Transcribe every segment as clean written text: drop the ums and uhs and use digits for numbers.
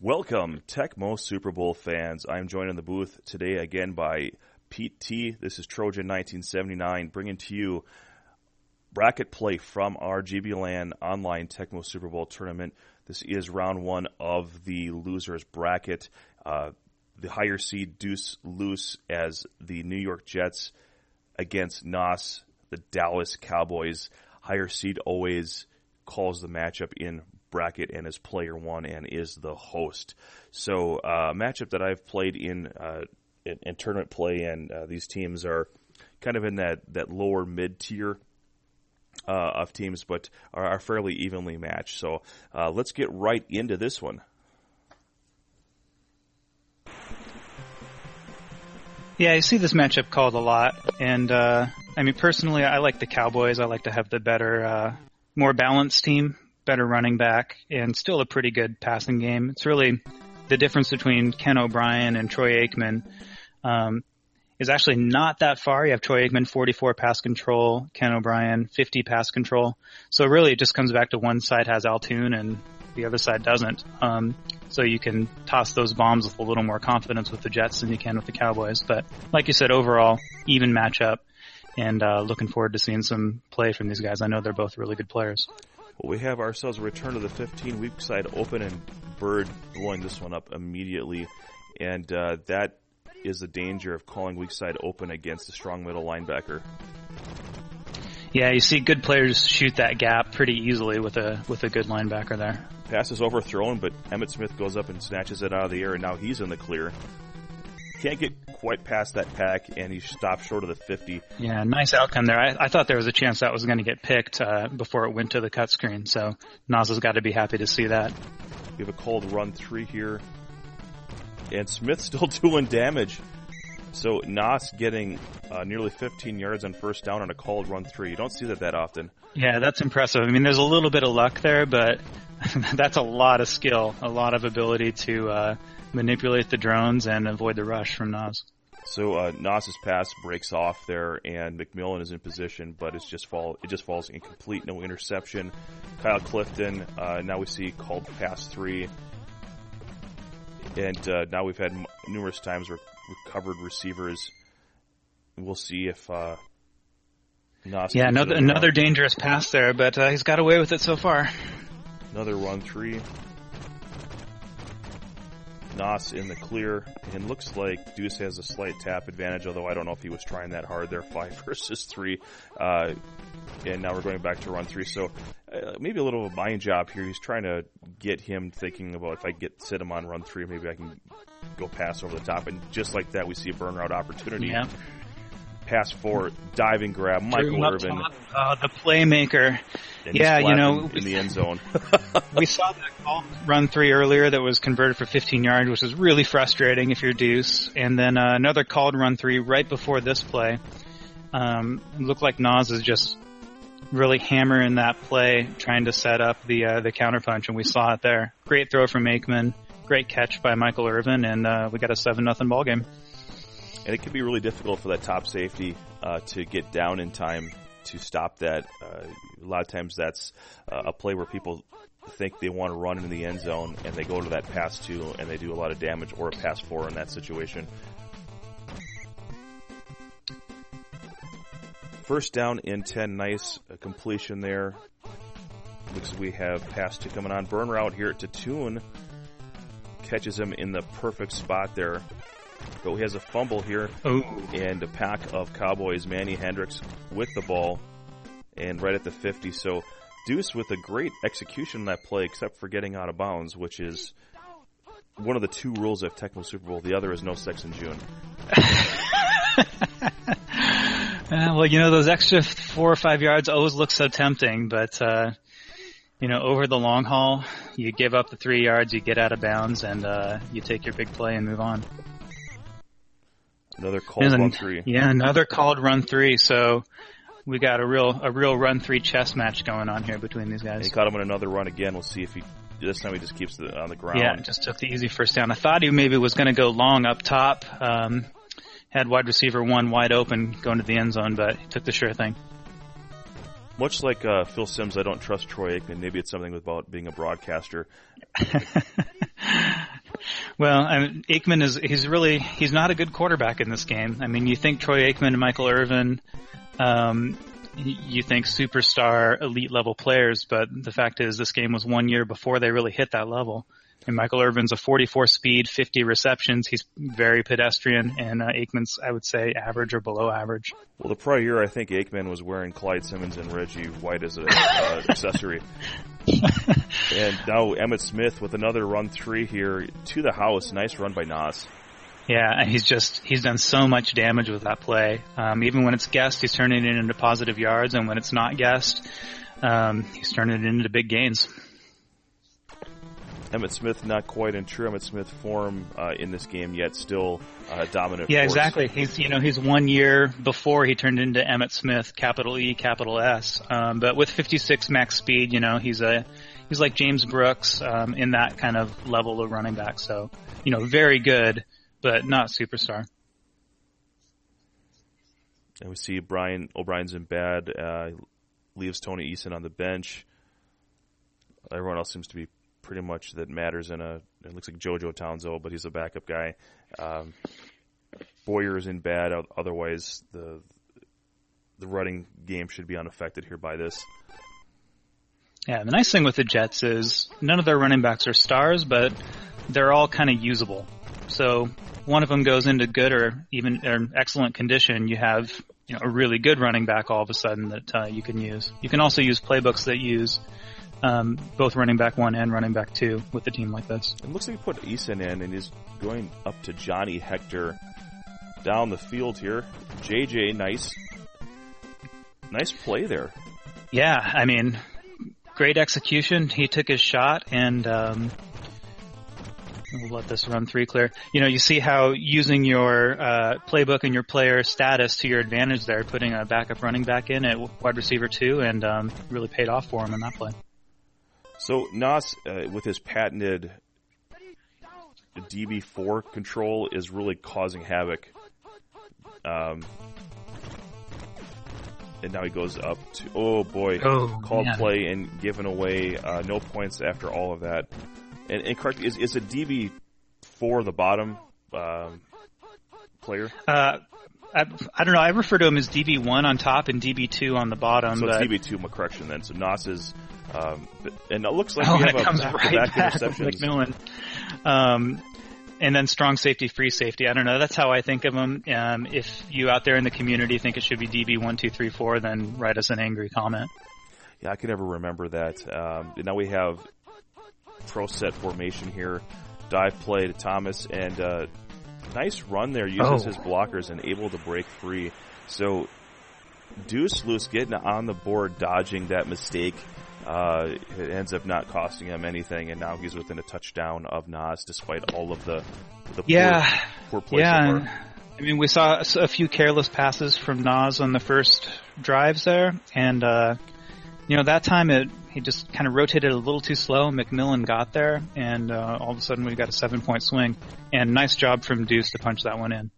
Welcome, Tecmo Super Bowl fans. I'm joined in the booth today again by Pete T. This is Trojan 1979, bringing to you bracket play from our GBLAN online Tecmo Super Bowl tournament. This is round one of the losers bracket. The higher seed Dueceloose as the New York Jets against NYJ, the Dallas Cowboys. Higher seed always calls the matchup in bracket and is player one and is the host. So matchup that I've played in tournament play, and these teams are kind of in that lower mid-tier of teams, but are fairly evenly matched. So let's get right into this one. Yeah, I see this matchup called a lot, and personally, I like the Cowboys. I like to have the better, more balanced team, better running back, and still a pretty good passing game. It's really the difference between Ken O'Brien and Troy Aikman is actually not that far. You have Troy Aikman 44 pass control, Ken O'Brien 50 pass control. So really, it just comes back to one side has Altoon and the other side doesn't. So you can toss those bombs with a little more confidence with the Jets than you can with the Cowboys. But like you said, overall, even matchup, and looking forward to seeing some play from these guys. I know they're both really good players. Well, we have ourselves a return to the 15-week side open, and Bird blowing this one up immediately. And that is the danger of calling weak side open against a strong middle linebacker. Yeah, you see good players shoot that gap pretty easily with a good linebacker there. Pass is overthrown, but Emmitt Smith goes up and snatches it out of the air, and now he's in the clear. Can't get quite past that pack, and he stops short of the 50. Yeah, nice outcome there. I thought there was a chance that was going to get picked before it went to the cut screen, so Nas has got to be happy to see that. We have a called run 3 here, and Smith still doing damage. So Nas getting nearly 15 yards on first down on a called run 3. You don't see that often. Yeah, that's impressive. I mean, there's a little bit of luck there, but that's a lot of skill, a lot of ability to manipulate the drones and avoid the rush from Nas. So Nas's pass breaks off there, and McMillan is in position, but it just falls incomplete, no interception. Kyle Clifton, now we see called pass 3, and now we've had numerous times recovered receivers. We'll see if Nas. Yeah, another dangerous pass there, but he's got away with it so far. Another run 3. Nas in the clear, and looks like Deuce has a slight tap advantage, although I don't know if he was trying that hard there. 5 versus 3. And now we're going back to run 3. So maybe a little of a mind job here. He's trying to get him thinking about, if I sit him on run 3, maybe I can go pass over the top. And just like that, we see a burn route opportunity. Yeah. Pass 4, diving grab, Michael Irvin. The playmaker. Yeah, in the end zone. We saw that call run 3 earlier that was converted for 15 yards, which is really frustrating if you're Deuce. And then another called run 3 right before this play. It looked like Nas is just really hammering that play, trying to set up the counterpunch, and we saw it there. Great throw from Aikman, great catch by Michael Irvin, and we got a 7-0 ball game. And it can be really difficult for that top safety to get down in time to stop that. A lot of times that's a play where people think they want to run into the end zone, and they go to that pass 2, and they do a lot of damage, or a pass 4 in that situation. First down in 10, nice completion there. Looks like we have pass 2 coming on. Burn route here to Toon. Catches him in the perfect spot there. But he has a fumble here. Ooh. And a pack of Cowboys. Manny Hendricks with the ball, and right at the 50. So Deuce with a great execution on that play, except for getting out of bounds, which is one of the 2 rules of Tecmo Super Bowl. The other is no sex in June. Well, those extra 4 or 5 yards always look so tempting, but over the long haul, you give up the 3 yards, you get out of bounds, and you take your big play and move on. Another called run 3. Yeah, another called run 3. So we got a real run 3 chess match going on here between these guys. And he caught him on another run again. We'll see if this time he just keeps it on the ground. Yeah, just took the easy first down. I thought he maybe was going to go long up top. Had wide receiver 1 wide open going to the end zone, but he took the sure thing. Much like Phil Simms, I don't trust Troy Aikman. Maybe it's something about being a broadcaster. Well, Aikman he's not a good quarterback in this game. I mean, you think Troy Aikman and Michael Irvin, you think superstar elite level players, but the fact is this game was 1 year before they really hit that level. And Michael Irvin's a 44 speed, 50 receptions. He's very pedestrian, and Aikman's, I would say, average or below average. Well, the prior year, I think Aikman was wearing Clyde Simmons and Reggie White as an accessory. And now Emmitt Smith with another run 3 here to the house. Nice run by Nas. Yeah, and he's done so much damage with that play. Even when it's guessed, he's turning it into positive yards, and when it's not guessed, he's turning it into big gains. Emmitt Smith not quite in true Emmitt Smith form in this game yet, still dominant. Yeah, force. Exactly. He's 1 year before he turned into Emmitt Smith, capital E, capital S. But with 56 max speed, he's like James Brooks in that kind of level of running back. So, very good, but not superstar. And we see Brian O'Brien's in bad, leaves Tony Eason on the bench. Everyone else seems to be pretty much that matters it looks like JoJo Townsend, but he's a backup guy. Boyer's in bad, otherwise the running game should be unaffected here by this. Yeah, the nice thing with the Jets is none of their running backs are stars, but they're all kind of usable. So one of them goes into good or excellent condition, you have a really good running back all of a sudden that you can use. You can also use playbooks that use both running back 1 and running back 2 with a team like this. It looks like he put Eason in, and he's going up to Johnny Hector down the field here. JJ, nice play there. Yeah, I mean, great execution. He took his shot, and we'll let this run 3 clear. You see how using your playbook and your player status to your advantage there, putting a backup running back in at wide receiver 2, and really paid off for him in that play. So Nas, with his patented DB4 control, is really causing havoc. And now he goes up to, called play and given away no points after all of that. And correct, is a DB4 the bottom player? I don't know. I refer to him as DB1 on top and DB2 on the bottom. So it's DB2, correction then. So Nas is, and it looks like we have a back interceptions. McMillan. And then strong safety, free safety. I don't know. That's how I think of him. If you out there in the community think it should be DB1, 2, 3, 4, then write us an angry comment. Yeah, I can never remember that. Now we have pro set formation here. Dive play to Thomas, and nice run there. Uses his blockers and able to break free. So Dueceloose getting on the board, dodging that mistake. It ends up not costing him anything, and now he's within a touchdown of Nas, despite all of the poor play. Yeah. I mean, we saw a few careless passes from Nas on the first drives there, and that time he just kind of rotated a little too slow. McMillan got there, and all of a sudden we got a 7-point swing. And nice job from Deuce to punch that one in.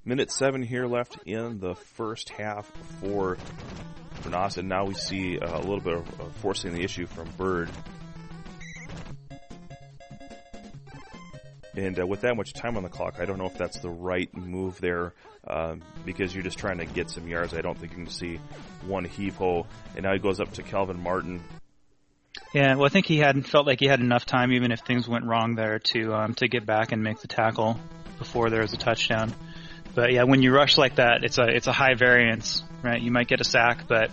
Minute 7 here left in the first half for Nas, and now we see a little bit of forcing the issue from Bird. And with that much time on the clock, I don't know if that's the right move there, because you're just trying to get some yards. I don't think you can see one heave-ho. And now he goes up to Calvin Martin. Yeah, well, I think he felt like he had enough time, even if things went wrong there, to get back and make the tackle before there was a touchdown. But yeah, when you rush like that, it's a high variance, right? You might get a sack, but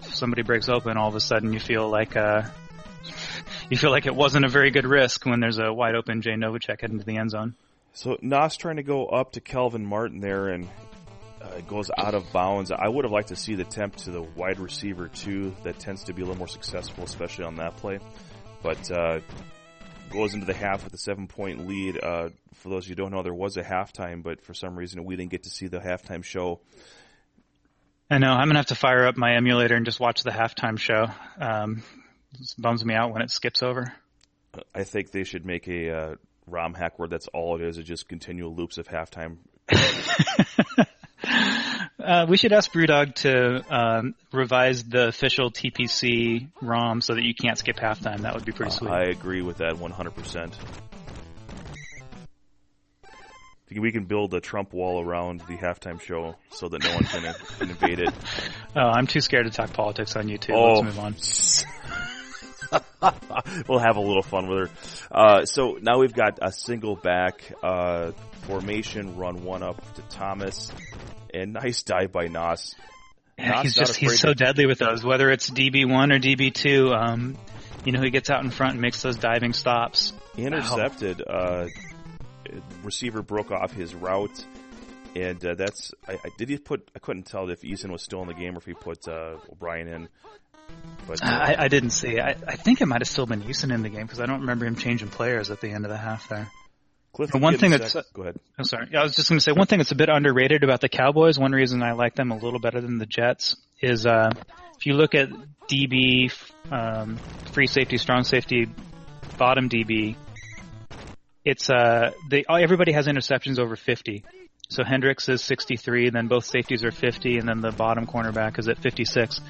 if somebody breaks open, all of a sudden you feel like it wasn't a very good risk when there's a wide open Jay Novacek heading to the end zone. So Nas trying to go up to Calvin Martin there, and goes out of bounds. I would have liked to see the attempt to the wide receiver too. That tends to be a little more successful, especially on that play. But goes into the half with a 7-point lead. For those of you who don't know, there was a halftime, but for some reason we didn't get to see the halftime show. I know. I'm going to have to fire up my emulator and just watch the halftime show. It bums me out when it skips over. I think they should make a ROM hack where that's all it is just continual loops of halftime. We should ask Brewdog to revise the official TPC ROM so that you can't skip halftime. That would be pretty sweet. I agree with that 100%. We can build a Trump wall around the halftime show so that no one can invade it. Oh, I'm too scared to talk politics on YouTube. Let's move on. We'll have a little fun with her. So now we've got a single back formation, run one up to Thomas, and nice dive by Nas. Yeah, he's so deadly with those, whether it's DB1 or DB2. He gets out in front and makes those diving stops. Intercepted. Receiver broke off his route, and I couldn't tell if Eason was still in the game or if he put O'Brien in. But I didn't see. I think it might have still been Eason in the game because I don't remember him changing players at the end of the half there. Cliff, go ahead. I'm sorry. I was just going to say one thing that's a bit underrated about the Cowboys. One reason I like them a little better than the Jets is if you look at DB, free safety, strong safety, bottom DB. It's everybody has interceptions over 50. So Hendricks is 63, then both safeties are 50, and then the bottom cornerback is at 56.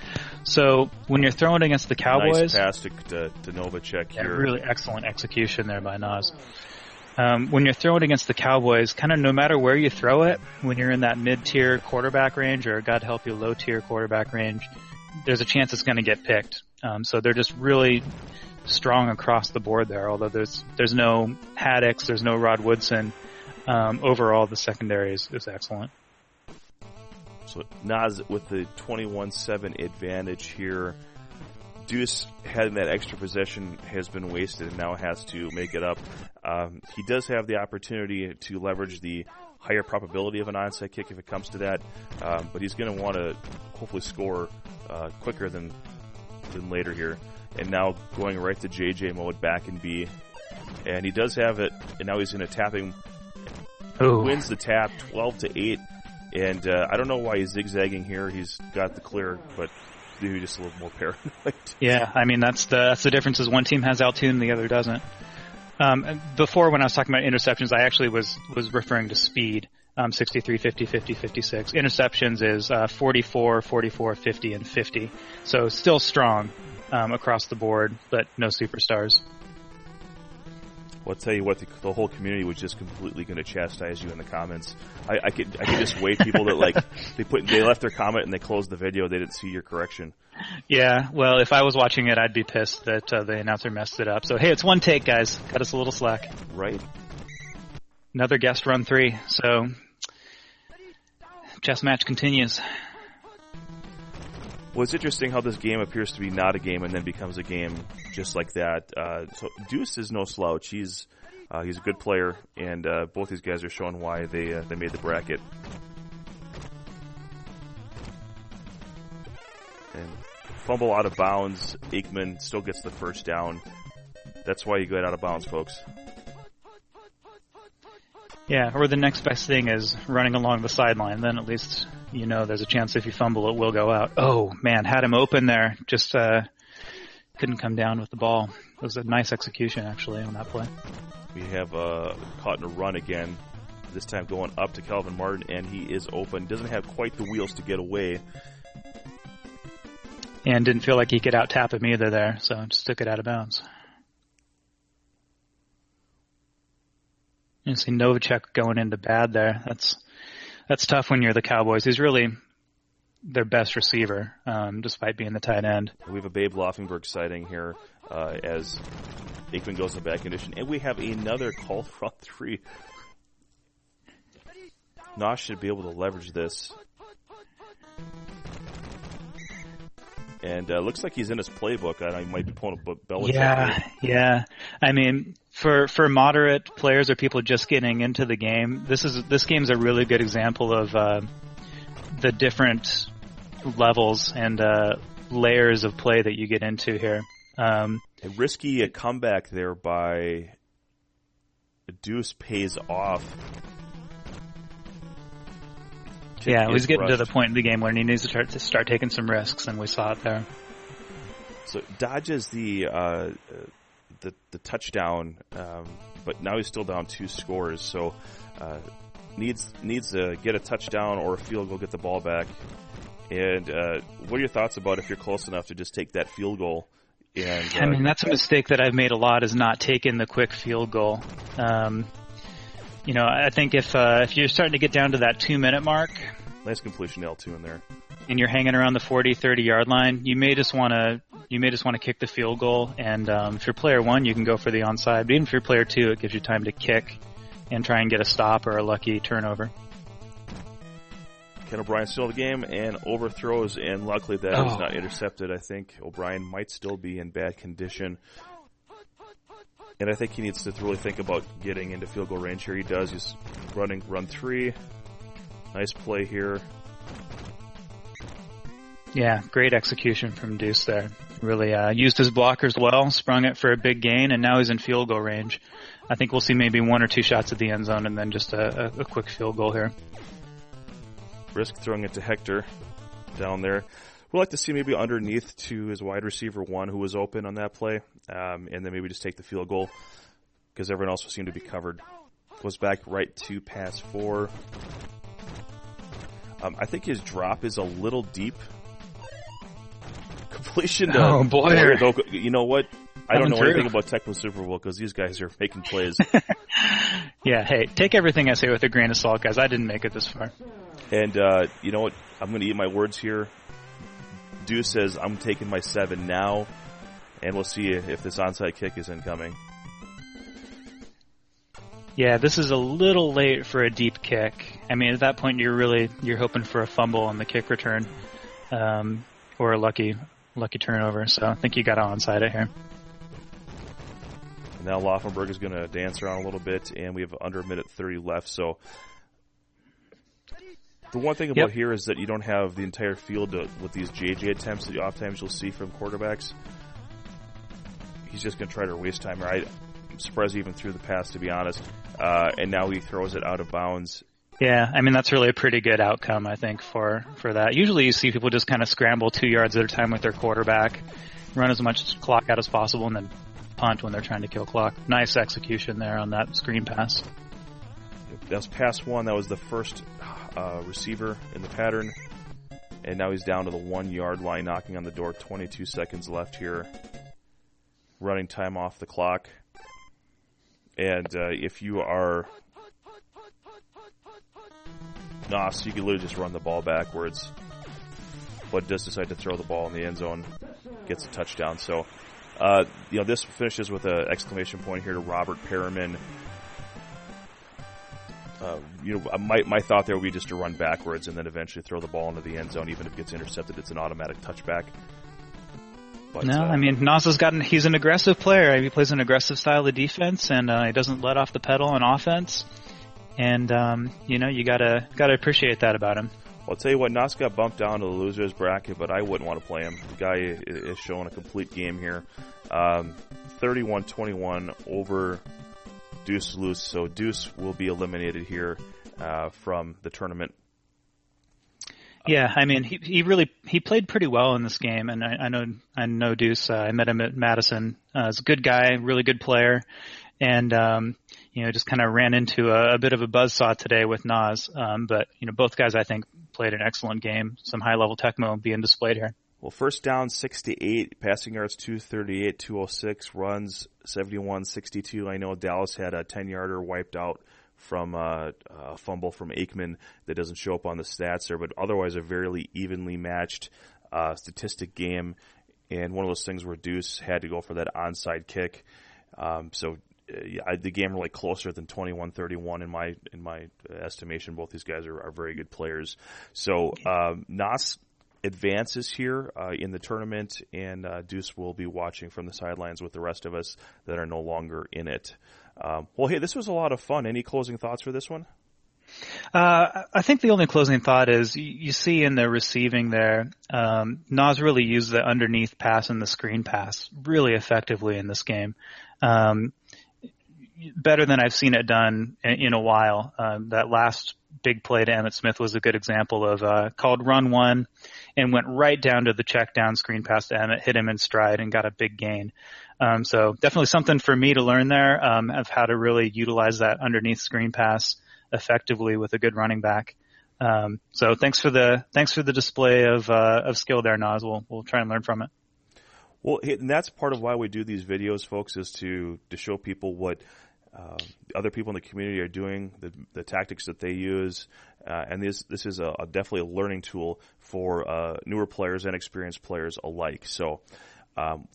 So when you're throwing against the Cowboys, nice pass to Novacek here. Really excellent execution there by Nas. When you're throwing against the Cowboys, kind of no matter where you throw it, when you're in that mid-tier quarterback range or God help you low-tier quarterback range, there's a chance it's going to get picked. So they're just really strong across the board there, although there's no Haddix, there's no Rod Woodson. Overall, the secondary is excellent. So Nas with the 21-7 advantage here. Deuce having that extra possession has been wasted and now has to make it up. He does have the opportunity to leverage the higher probability of an onside kick if it comes to that, but he's going to want to hopefully score quicker than later here. And now going right to JJ mode back in B. And he does have it, and now he's going to tap him. Ooh. Wins the tap 12-8. And I don't know why he's zigzagging here. He's got the clear, but maybe just a little more paranoid. Yeah, I mean, that's the difference is one team has Altune and the other doesn't. Before, when I was talking about interceptions, I actually was referring to speed. 63, 50, 50, 56. Interceptions is 44, 44, 50, and 50. So still strong across the board, but no superstars. Well, I'll tell you what, the whole community was just completely going to chastise you in the comments. I could just wait people that they left their comment and they closed the video. They didn't see your correction. Yeah, well, if I was watching it, I'd be pissed that the announcer messed it up. So hey, it's one take, guys. Cut us a little slack. Right. Another guest run 3. So chess match continues. Well, it's interesting how this game appears to be not a game and then becomes a game just like that. So Deuce is no slouch. He's a good player, and both these guys are showing why they made the bracket. And fumble out of bounds. Aikman still gets the first down. That's why you get out of bounds, folks. Yeah, or the next best thing is running along the sideline. Then at least you know there's a chance if you fumble it will go out. Oh, man, had him open there. Just couldn't come down with the ball. It was a nice execution, actually, on that play. We have caught in a run again, this time going up to Calvin Martin, and he is open. Doesn't have quite the wheels to get away. And didn't feel like he could out-tap him either there, so just took it out of bounds. You see Novacek going into bad there. That's tough when you're the Cowboys. He's really their best receiver, despite being the tight end. We have a Babe Laufenberg sighting here as Aikman goes to back condition. And we have another call front 3. Nosh should be able to leverage this. And looks like he's in his playbook. I know he might be pulling a Belichick. Yeah. I mean, for moderate players or people just getting into the game, this game's a really good example of the different levels and layers of play that you get into here. A risky comeback there by Deuce pays off. Yeah, he's getting to the point in the game where he needs to start taking some risks, and we saw it there. So dodges the touchdown, but now he's still down 2 scores. So needs to get a touchdown or a field goal, get the ball back. And what are your thoughts about if you're close enough to just take that field goal? And I mean, that's a mistake that I've made a lot, is not taking the quick field goal. I think if you're starting to get down to that 2-minute mark, nice completion L2 in there, and you're hanging around the 40-30 yard line, you may just want to kick the field goal. And if you're player 1, you can go for the onside. But even if you're player 2, it gives you time to kick and try and get a stop or a lucky turnover. Ken O'Brien still in the game and overthrows, and luckily that is not intercepted. I think O'Brien might still be in bad condition. And I think he needs to really think about getting into field goal range here. He does. He's running run 3. Nice play here. Yeah, great execution from Deuce there. Really used his blockers well, sprung it for a big gain, and now he's in field goal range. I think we'll see maybe 1 or 2 shots at the end zone and then just a quick field goal here. Risk throwing it to Hector down there. We'd like to see maybe underneath to his wide receiver 1 who was open on that play, and then maybe just take the field goal because everyone else seemed to be covered. Goes back right to pass 4. I think his drop is a little deep. Completion to Boyer. You know what? I don't know anything about Tecmo Super Bowl because these guys are making plays. Yeah, hey, take everything I say with a grain of salt, guys. I didn't make it this far. And you know what? I'm going to eat my words here. Deuce says, I'm taking my 7 now, and we'll see if this onside kick is incoming. Yeah, this is a little late for a deep kick. I mean, at that point, you're hoping for a fumble on the kick return, or a lucky turnover. So I think you got to onside it here. Now Laufenberg is going to dance around a little bit, and we have under a minute 30 left. So the one thing about here is that you don't have the entire field with these JJ attempts that oftentimes you'll see from quarterbacks. He's just going to try to waste time. Right? I'm surprised he even threw the pass, to be honest. And now he throws it out of bounds. Yeah, I mean, that's really a pretty good outcome, I think, for that. Usually you see people just kind of scramble 2 yards at a time with their quarterback, run as much clock out as possible, and then punt when they're trying to kill clock. Nice execution there on that screen pass. That was pass 1. That was the first receiver in the pattern. And now he's down to the 1 yard line, knocking on the door. 22 seconds left here. Running time off the clock. And if you are Nos, you can literally just run the ball backwards. But does decide to throw the ball in the end zone. Gets a touchdown. So, this finishes with an exclamation point here to Robert Perriman. My thought there would be just to run backwards and then eventually throw the ball into the end zone. Even if it gets intercepted, it's an automatic touchback. But, I mean, Nas he's an aggressive player. He plays an aggressive style of defense, and he doesn't let off the pedal on offense. And, you gotta appreciate that about him. Well, I'll tell you what, Nas got bumped down to the loser's bracket, but I wouldn't want to play him. The guy is showing a complete game here. 31-21 over Dueceloose, so Deuce will be eliminated here from the tournament. Yeah, I mean, he played pretty well in this game, and I know Deuce. I met him at Madison. He's a good guy, really good player, and just kind of ran into a bit of a buzzsaw today with Nas. But both guys I think played an excellent game. Some high level Tecmo being displayed here. Well, first down 68, passing yards 238, 206, runs 71-62. I know Dallas had a 10-yarder wiped out from a fumble from Aikman that doesn't show up on the stats there, but otherwise a very evenly matched statistic game, and one of those things where Deuce had to go for that onside kick. The game really closer than 21-31 in my estimation. Both these guys are very good players. So Nas advances here in the tournament, and Deuce will be watching from the sidelines with the rest of us that are no longer in it. Well, hey, this was a lot of fun. Any closing thoughts for this one? I think the only closing thought is you see in the receiving there, Nas really used the underneath pass and the screen pass really effectively in this game. Better than I've seen it done in a while. That last big play to Emmitt Smith was a good example of called run one and went right down to the check down screen pass to Emmitt, hit him in stride and got a big gain. So definitely something for me to learn there of how to really utilize that underneath screen pass effectively with a good running back. So thanks for the display of skill there, Nas. We'll try and learn from it. Well, and that's part of why we do these videos, folks, is to show people what other people in the community are doing, the tactics that they use, and this is definitely a learning tool for newer players and experienced players alike. So,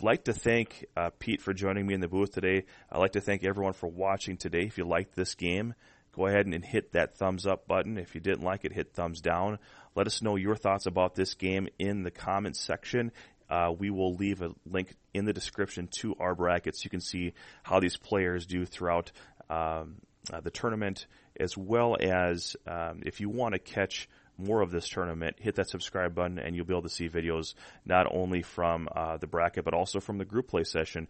like to thank Pete for joining me in the booth today. I'd like to thank everyone for watching today. If you liked this game, go ahead and hit that thumbs up button. If you didn't like it, hit thumbs down. Let us know your thoughts about this game in the comments section. We will leave a link in the description to our brackets. You can see how these players do throughout the tournament, as well as if you want to catch more of this tournament, hit that subscribe button and you'll be able to see videos not only from the bracket but also from the group play session.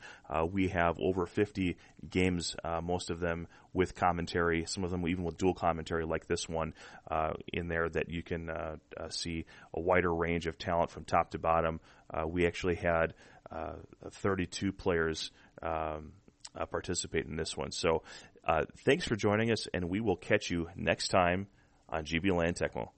We have over 50 games, most of them with commentary, some of them even with dual commentary like this one in there, that you can see a wider range of talent from top to bottom. We actually had 32 players participate in this one. So thanks for joining us, and we will catch you next time on GBLAN Tecmo.